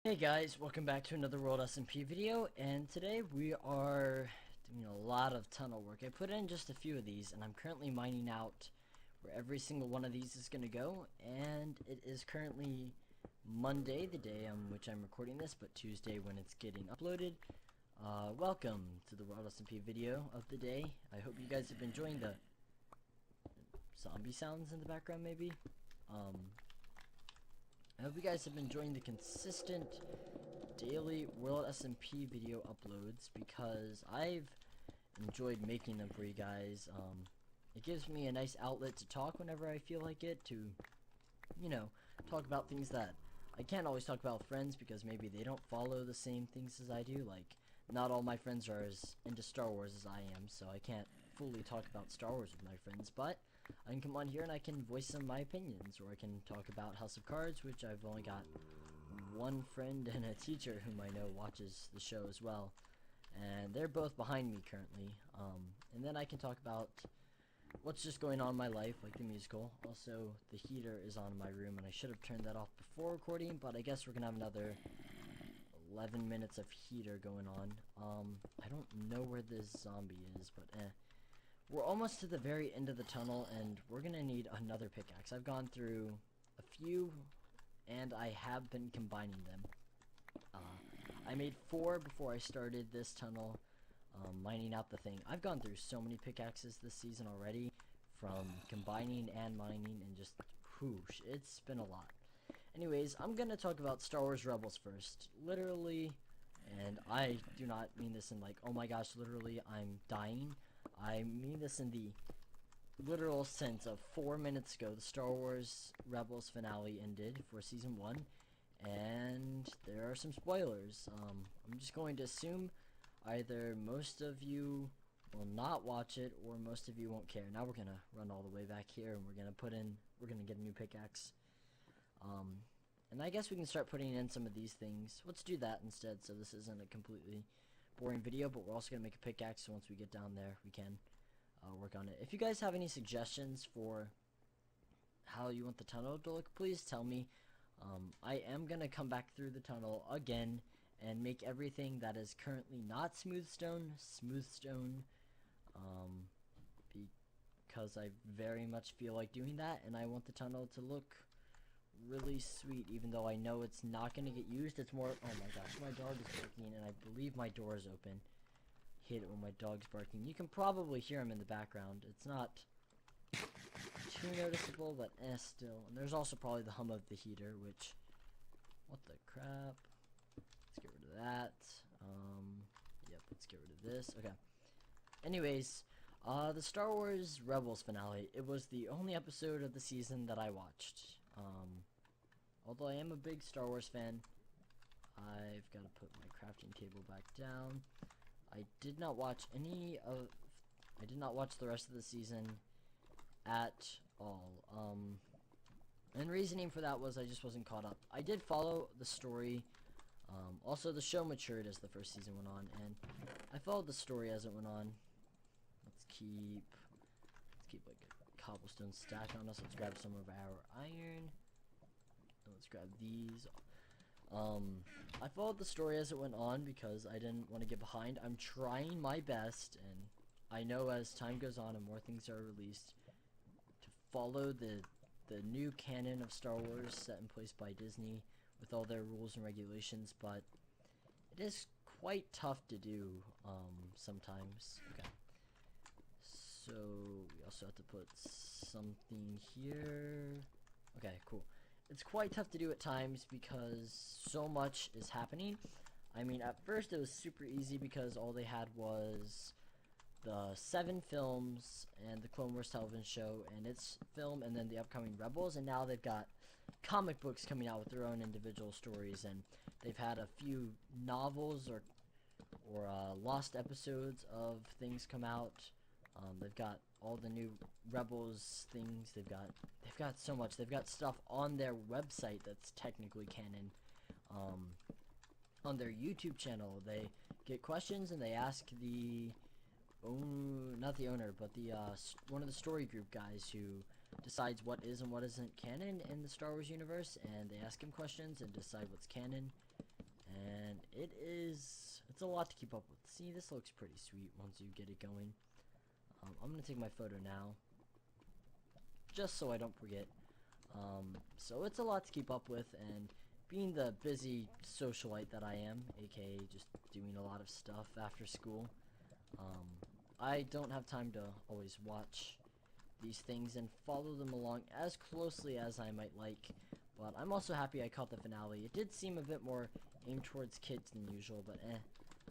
Hey guys, welcome back to another WorldSMP video, and today we are doing a lot of tunnel work. I put in just a few of these, and I'm currently mining out where every single one of these is going to go, and it is currently Monday, the day on which I'm recording this, but Tuesday when it's getting uploaded. Welcome to the WorldSMP video of the day. I hope you guys have been enjoying the zombie sounds in the background, maybe. I hope you guys have been enjoying the consistent daily WorldSMP video uploads because I've enjoyed making them for you guys. It gives me a nice outlet to talk whenever I feel like it, to, talk about things that I can't always talk about with friends because maybe they don't follow the same things as I do. Like, not all my friends are as into Star Wars as I am, so I can't fully talk about Star Wars with my friends, but I can come on here and I can voice some of my opinions, or I can talk about House of Cards, which I've only got one friend and a teacher whom I know watches the show as well, and they're both behind me currently. And then I can talk about what's just going on in my life, like the musical. Also, the heater is on in my room, and I should have turned that off before recording, but I guess we're gonna have another 11 minutes of heater going on. I don't know where this zombie is, but we're almost to the very end of the tunnel, and we're gonna need another pickaxe. I've gone through a few, and I have been combining them. I made 4 before I started this tunnel, mining out the thing. I've gone through so many pickaxes this season already, from combining and mining, and just whoosh, it's been a lot. Anyways, I'm gonna talk about Star Wars Rebels first. Literally, and I do not mean this in like, oh my gosh, literally, I'm dying. I mean this in the literal sense of 4 minutes ago, the Star Wars Rebels finale ended for Season 1, and there are some spoilers. I'm just going to assume either most of you will not watch it, or most of you won't care. Now we're gonna run all the way back here, and we're gonna get a new pickaxe. And I guess we can start putting in some of these things. Let's do that instead, so this isn't a completely boring video, but we're also going to make a pickaxe, so once we get down there, we can work on it. If you guys have any suggestions for how you want the tunnel to look, please tell me. I am going to come back through the tunnel again and make everything that is currently not smooth stone, because I very much feel like doing that, and I want the tunnel to look really sweet, even though I know it's not going to get used. It's more, oh my gosh, my dog is barking, and I believe my door is open. Hate it when my dog's barking. You can probably hear him in the background. It's not too noticeable, but still. And there's also probably the hum of the heater, which, what the crap. Let's get rid of that. Yep, let's get rid of this. Okay. Anyways, the Star Wars Rebels finale, it was the only episode of the season that I watched. Although I am a big Star Wars fan, I've got to put my crafting table back down. I did not watch the rest of the season at all. And reasoning for that was I just wasn't caught up. I did follow the story. Also, the show matured as the first season went on, and I followed the story as it went on. Let's keep like a cobblestone stack on us. Let's grab some of our iron. Let's grab these. I followed the story as it went on because I didn't want to get behind. I'm trying my best, and I know as time goes on and more things are released, to follow the new canon of Star Wars set in place by Disney with all their rules and regulations, but it is quite tough to do sometimes. Okay. So we also have to put something here. Okay, cool. It's quite tough to do at times because so much is happening. I mean, at first it was super easy because all they had was the 7 films and the Clone Wars television show and its film, and then the upcoming Rebels, and now they've got comic books coming out with their own individual stories, and they've had a few novels or lost episodes of things come out. They've got all the new Rebels things. They've got so much. They've got stuff on their website that's technically canon. On their YouTube channel, they get questions and they ask the not the owner, but the one of the story group guys who decides what is and what isn't canon in the Star Wars universe, and they ask him questions and decide what's canon. it's a lot to keep up with. See, this looks pretty sweet once you get it going. I'm gonna take my photo now, just so I don't forget. So it's a lot to keep up with, and being the busy socialite that I am, aka just doing a lot of stuff after school, I don't have time to always watch these things and follow them along as closely as I might like. But I'm also happy I caught the finale. It did seem a bit more aimed towards kids than usual, but eh.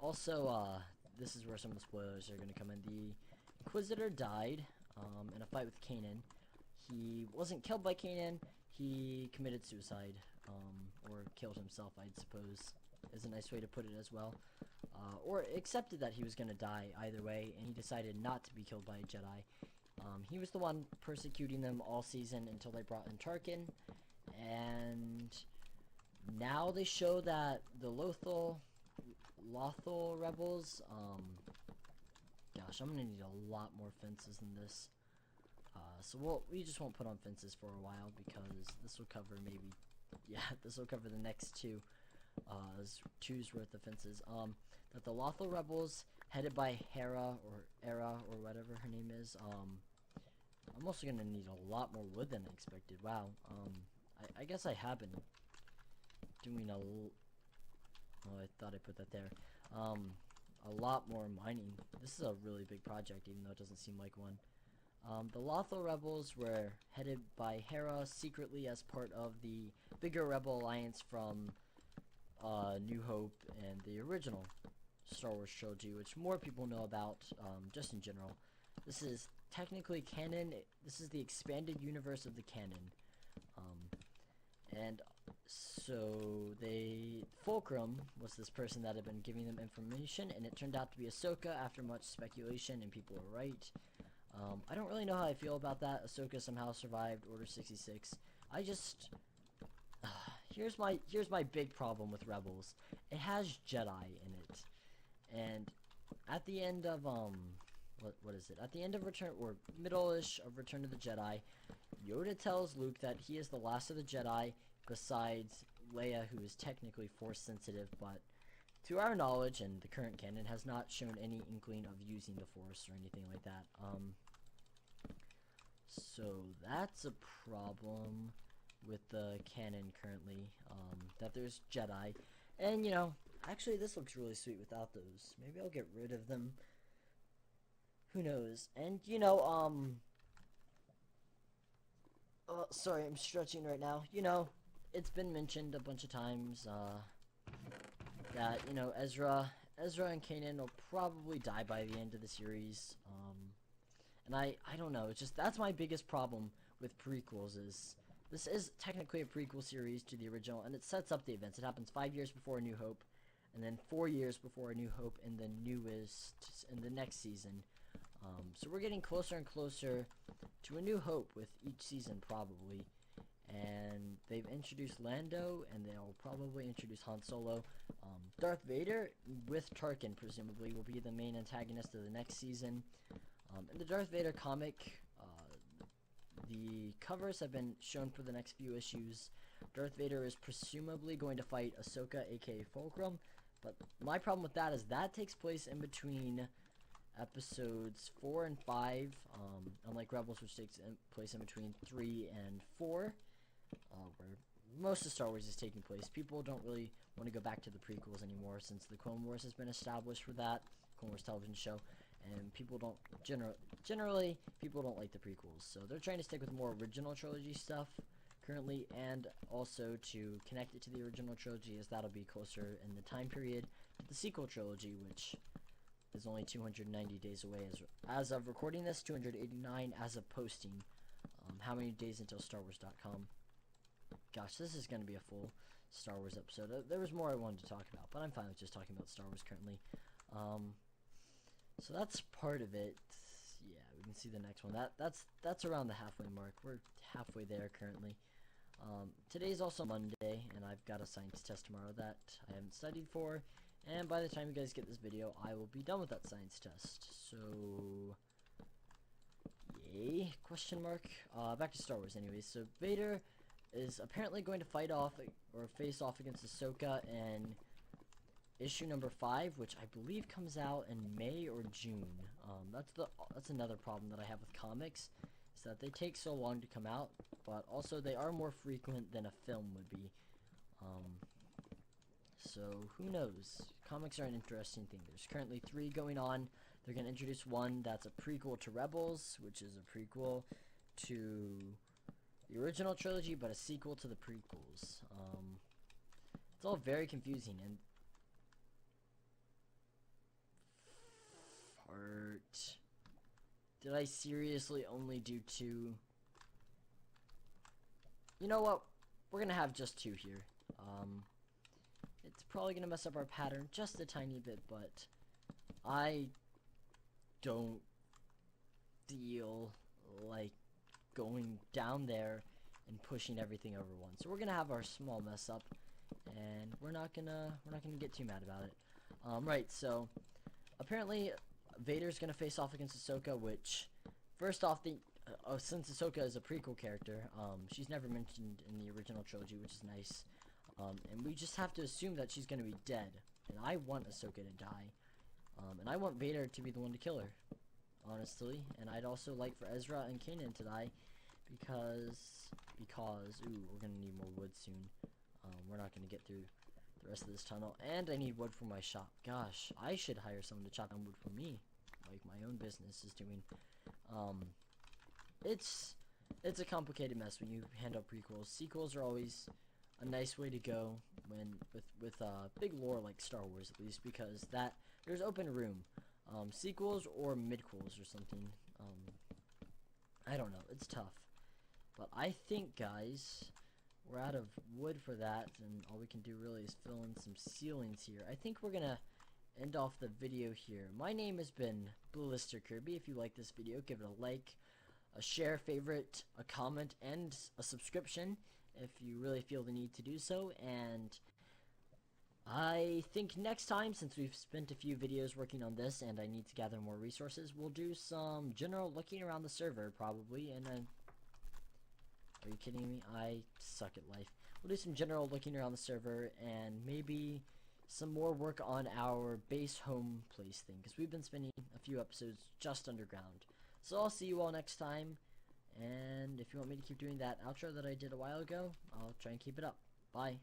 Also, this is where some of the spoilers are going to come in. The Inquisitor died in a fight with Kanan. He wasn't killed by Kanan. He committed suicide, or killed himself, I'd suppose, is a nice way to put it as well. Or accepted that he was going to die either way, and he decided not to be killed by a Jedi. He was the one persecuting them all season until they brought in Tarkin, and now they show that the Lothal rebels, gosh, I'm gonna need a lot more fences than this. So we just won't put on fences for a while, because this will cover maybe, yeah, this will cover the next two's worth of fences. That the Lothal rebels, headed by Hera, or whatever her name is, I'm also gonna need a lot more wood than I expected. Wow. I guess I have been doing oh, I thought I put that there. A lot more mining. This is a really big project, even though it doesn't seem like one. The Lothal rebels were headed by Hera secretly as part of the bigger rebel alliance from New Hope and the original Star Wars trilogy, which more people know about, just in general. This is technically canon. This is the expanded universe of the canon. And so Fulcrum was this person that had been giving them information, and it turned out to be Ahsoka after much speculation, and people were right. I don't really know how I feel about that. Ahsoka somehow survived Order 66. Here's my big problem with Rebels. It has Jedi in it. And at the end of what is it? At the end of Return, or middle-ish of Return of the Jedi, Yoda tells Luke that he is the last of the Jedi, besides Leia, who is technically Force sensitive, but to our knowledge and the current canon has not shown any inkling of using the Force or anything like that. So that's a problem with the canon currently, that there's Jedi. And, you know, actually this looks really sweet without those. Maybe I'll get rid of them. Who knows? And, you know, sorry, I'm stretching right now. You know, it's been mentioned a bunch of times, that, you know, Ezra and Kanan will probably die by the end of the series. And I don't know, it's just, that's my biggest problem with prequels, is this is technically a prequel series to the original, and it sets up the events. It happens 5 years before A New Hope, and then 4 years before A New Hope in the next season. So we're getting closer and closer to A New Hope with each season, probably. And they've introduced Lando, and they'll probably introduce Han Solo. Darth Vader, with Tarkin, presumably, will be the main antagonist of the next season. In the Darth Vader comic, the covers have been shown for the next few issues. Darth Vader is presumably going to fight Ahsoka, aka Fulcrum, but my problem with that is that takes place in between episodes 4 and 5, unlike Rebels, which takes place in between 3 and 4, where most of Star Wars is taking place. People don't really want to go back to the prequels anymore, since the Clone Wars has been established for that, Clone Wars television show, and people don't, generally, people don't like the prequels, so they're trying to stick with more original trilogy stuff currently, and also to connect it to the original trilogy, as that'll be closer in the time period to the sequel trilogy, which is only 290 days away as of recording this, 289 as of posting. How many days until StarWars.com? Gosh, this is going to be a full Star Wars episode. There was more I wanted to talk about, but I'm fine with just talking about Star Wars currently. So that's part of it. Yeah, we can see the next one. That's around the halfway mark. We're halfway there currently. Today's also Monday, and I've got a science test tomorrow that I haven't studied for. And by the time you guys get this video, I will be done with that science test. So, yay? Question mark. Back to Star Wars anyways. So Vader is apparently going to fight off, or face off against Ahsoka and issue number 5, which I believe comes out in May or June. That's another problem that I have with comics, is that they take so long to come out, but also they are more frequent than a film would be. So who knows? Comics are an interesting thing. There's currently 3 going on. They're going to introduce one that's a prequel to Rebels, which is a prequel to the original trilogy, but a sequel to the prequels. It's all very confusing, and fart. Did I seriously only do 2? You know what? We're gonna have just 2 here. It's probably gonna mess up our pattern just a tiny bit, but I don't feel like going down there and pushing everything over once. So we're gonna have our small mess up, and we're not gonna get too mad about it. Right. So apparently Vader's gonna face off against Ahsoka, which, first off, since Ahsoka is a prequel character, she's never mentioned in the original trilogy, which is nice. And we just have to assume that she's gonna be dead. And I want Ahsoka to die. And I want Vader to be the one to kill her, honestly. And I'd also like for Ezra and Kanan to die, because ooh, we're gonna need more wood soon. We're not gonna get through the rest of this tunnel, and I need wood for my shop. Gosh, I should hire someone to chop down wood for me, like my own business is doing. It's a complicated mess when you hand out prequels. Sequels are always a nice way to go when with big lore like Star Wars, at least, because there's open room. Sequels or midquels or something. I don't know. It's tough, but I think, guys, we're out of wood for that, and all we can do really is fill in some ceilings here. I think we're gonna end off the video here. My name has been Ballister Kirby. If you like this video, give it a like, a share, favorite, a comment, and a subscription if you really feel the need to do so. And I think next time, since we've spent a few videos working on this and I need to gather more resources, we'll do some general looking around the server, probably, and then... Are you kidding me? I suck at life. We'll do some general looking around the server, and maybe some more work on our base home place thing, because we've been spending a few episodes just underground. So I'll see you all next time, and if you want me to keep doing that outro that I did a while ago, I'll try and keep it up. Bye.